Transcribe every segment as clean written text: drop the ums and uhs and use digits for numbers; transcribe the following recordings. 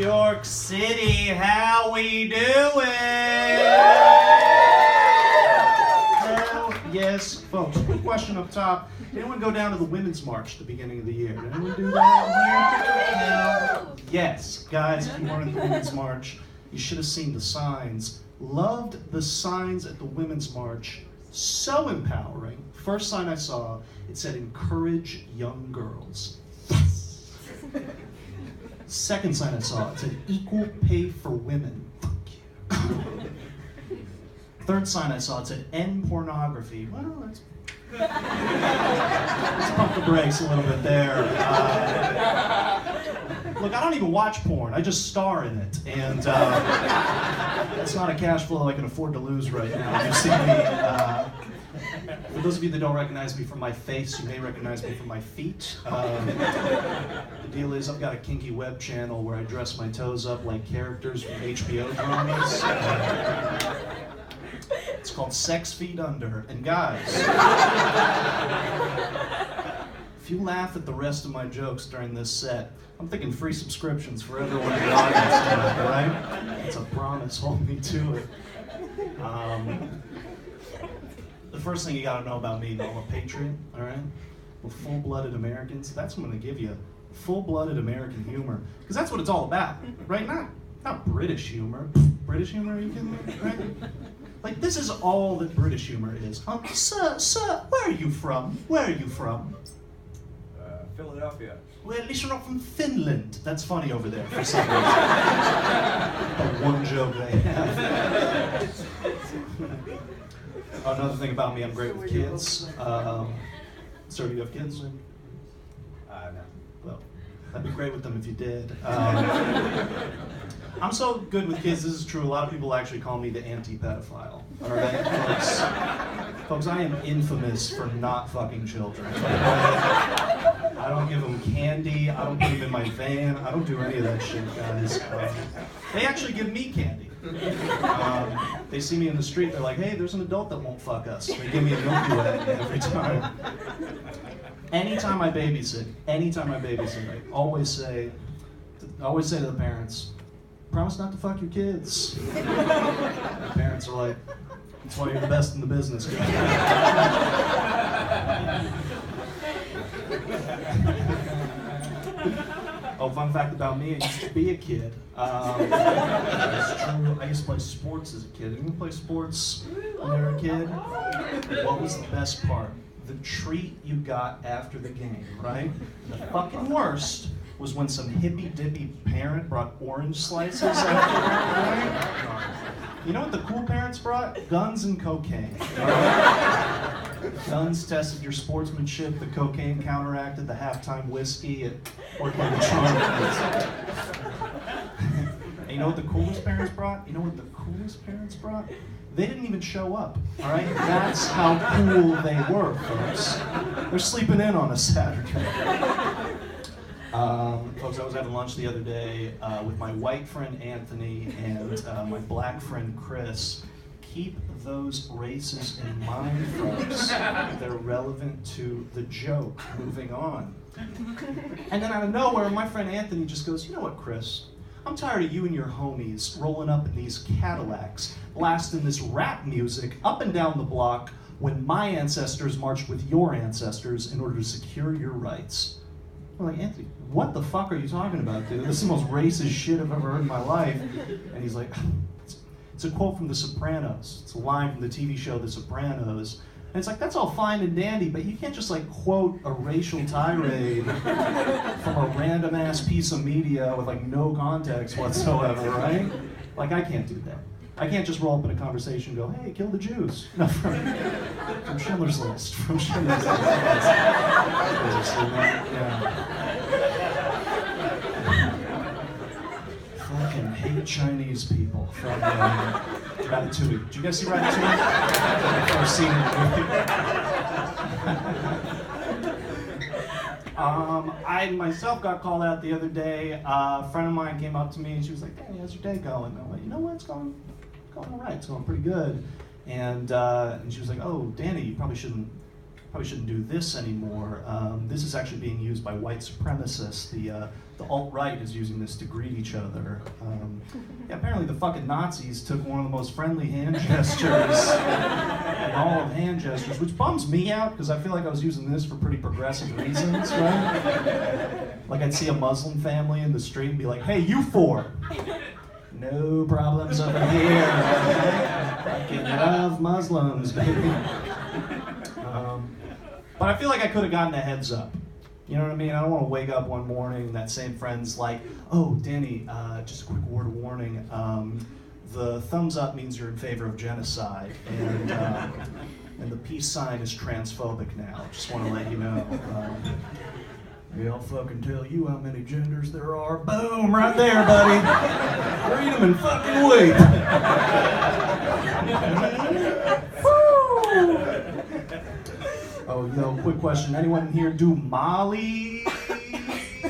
York City, how we doing? Hell yes, folks. Quick question up top. Did anyone go down to the Women's March at the beginning of the year? Did anyone do that here? Hell yes. Guys, if you weren't at the Women's March, you should have seen the signs. Loved the signs at the Women's March. So empowering. First sign I saw, it said, "Encourage young girls." Yes! Second sign I saw, it said, "Equal pay for women." Fuck you. Third sign I saw, it said, "End pornography." Well, let's pump the brakes a little bit there. Look, I don't even watch porn. I just star in it. And that's not a cash flow I can afford to lose right now. You see me. For those of you that don't recognize me from my face, you may recognize me from my feet. The deal is I've got a kinky web channel where I dress my toes up like characters from HBO dramas. It's called 6 Feet Under. And guys, if you laugh at the rest of my jokes during this set, I'm thinking free subscriptions for everyone in the audience tonight, right? It's a promise, hold me to it. The first thing you gotta know about me, though, I'm a patriot, all right? We're full-blooded Americans. That's what I'm gonna give you. Full-blooded American humor. Because that's what it's all about, right? Not British humor. British humor, are you kidding me? Right? Like, this is all that British humor is. Sir, where are you from? Where are you from? Philadelphia. Well, at least you're not from Finland. That's funny over there for some reason. The one joke they have. Another thing about me, I'm great with kids. Sir, do you have kids? No. Well, that'd be great with them if you did. I'm so good with kids, this is true. A lot of people actually call me the anti-pedophile. All right, folks, I am infamous for not fucking children. I don't give them candy. I don't put them in my van. I don't do any of that shit, guys. They actually give me candy. They see me in the street. They're like, "Hey, there's an adult that won't fuck us." They give me a Milky Way every time. Anytime I babysit, I always say to the parents, "Promise not to fuck your kids." The parents are like, "That's why you're the best in the business." Oh, fun fact about me, I used to be a kid. It's true. I used to play sports as a kid. Did you play sports when you were a kid? What was the best part? The treat you got after the game, right? The fucking worst was when some hippy-dippy parent brought orange slices after the game. You know what the cool parents brought? Guns and cocaine. Right? Guns tested your sportsmanship, the cocaine counteracted the halftime whiskey at Orlando Charm. And you know what the coolest parents brought? They didn't even show up, all right? That's how cool they were, folks. They're sleeping in on a Saturday. Folks, I was having lunch the other day with my white friend Anthony and my black friend Chris. Keep those races in mind, folks. They're relevant to the joke. Moving on. And then out of nowhere, my friend Anthony just goes, "You know what, Chris? I'm tired of you and your homies rolling up in these Cadillacs, blasting this rap music up and down the block when my ancestors marched with your ancestors in order to secure your rights." I'm like, "Anthony, what the fuck are you talking about, dude? This is the most racist shit I've ever heard in my life." And he's like, it's a quote from The Sopranos. It's a line from the TV show The Sopranos. And it's like, that's all fine and dandy, but you can't just like quote a racial tirade from a random ass piece of media with like no context whatsoever, right? Like, I can't do that. I can't just roll up in a conversation and go, "Hey, kill the Jews." No, from Schindler's List. From Schindler's List. Fucking hate Chinese people from Ratatouille. Did you guys see Ratatouille? I've seen it. I myself got called out the other day. A friend of mine came up to me and she was like, "Danny, how's your day going?" I'm like, "You know what? It's going all right. It's going pretty good." And she was like, "Oh, Danny, you probably shouldn't probably shouldn't do this anymore. This is actually being used by white supremacists. The alt-right is using this to greet each other. Yeah, apparently the fucking Nazis took one of the most friendly hand gestures in all of hand gestures, which bums me out because I feel like I was using this for pretty progressive reasons, right? Like I'd see a Muslim family in the street and be like, hey, you four. No problems over here. Fucking love Muslims, baby. But I feel like I could have gotten a heads up. You know what I mean? I don't want to wake up one morning and that same friend's like, oh, Danny, just a quick word of warning. The thumbs up means you're in favor of genocide, and the peace sign is transphobic now. Just want to let you know. Maybe I'll fucking tell you how many genders there are. Boom, right there, buddy. Read them and fucking wait. Oh, yo, quick question. Anyone here do Molly?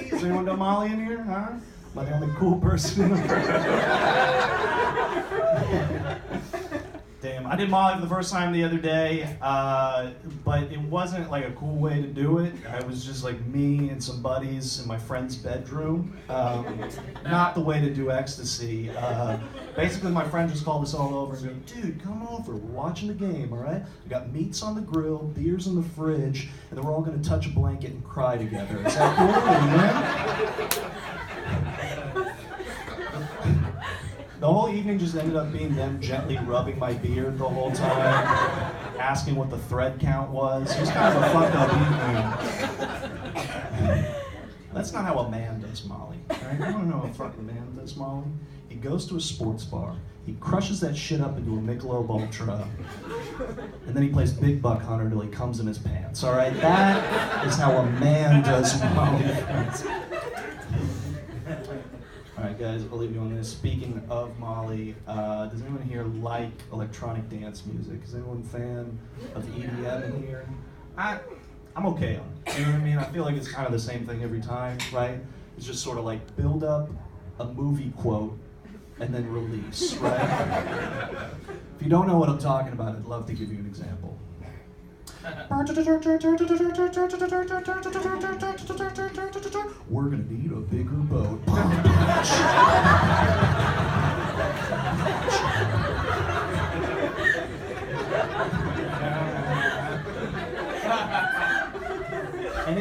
Does anyone do Molly in here? Huh? Am I the only cool person in the room? Damn, I did Molly for the first time the other day, but it wasn't like a cool way to do it. It was just like me and some buddies in my friend's bedroom. Not the way to do ecstasy. Basically, my friend just called us all over and said, dude, come over, we're watching the game, all right? We got meats on the grill, beers in the fridge, and then we're all gonna touch a blanket and cry together. Is that cool, man? The whole evening just ended up being them gently rubbing my beard the whole time, asking what the thread count was. It was kind of a fucked up evening. That's not how a man does Molly, right? You don't know how a fucking man does Molly. He goes to a sports bar, he crushes that shit up into a Michelob Ultra, and then he plays Big Buck Hunter till he comes in his pants, all right? That is how a man does Molly. All right, guys, I'll leave you on this. Speaking of Molly, does anyone here like electronic dance music? Is anyone a fan of EDM in here? I'm okay on it. You know what I mean? I feel like it's kind of the same thing every time, right? It's just sort of like build up a movie quote and then release, right? If you don't know what I'm talking about, I'd love to give you an example. We're gonna need a bigger boat. And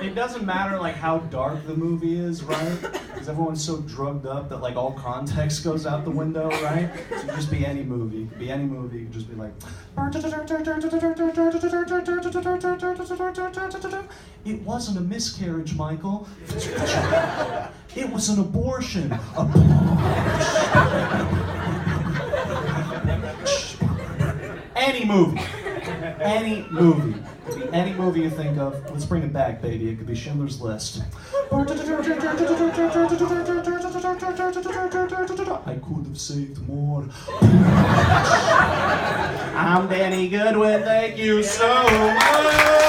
it doesn't matter like how dark the movie is, right? Because everyone's so drugged up that like all context goes out the window, right? So it could just be any movie. It could be any movie. It could just be like. It wasn't a miscarriage, Michael. It was an abortion. Any movie. Any movie. It could be any movie you think of. Let's bring it back, baby. It could be Schindler's List. I could have saved more. I'm Danny Goodwin. Thank you so much.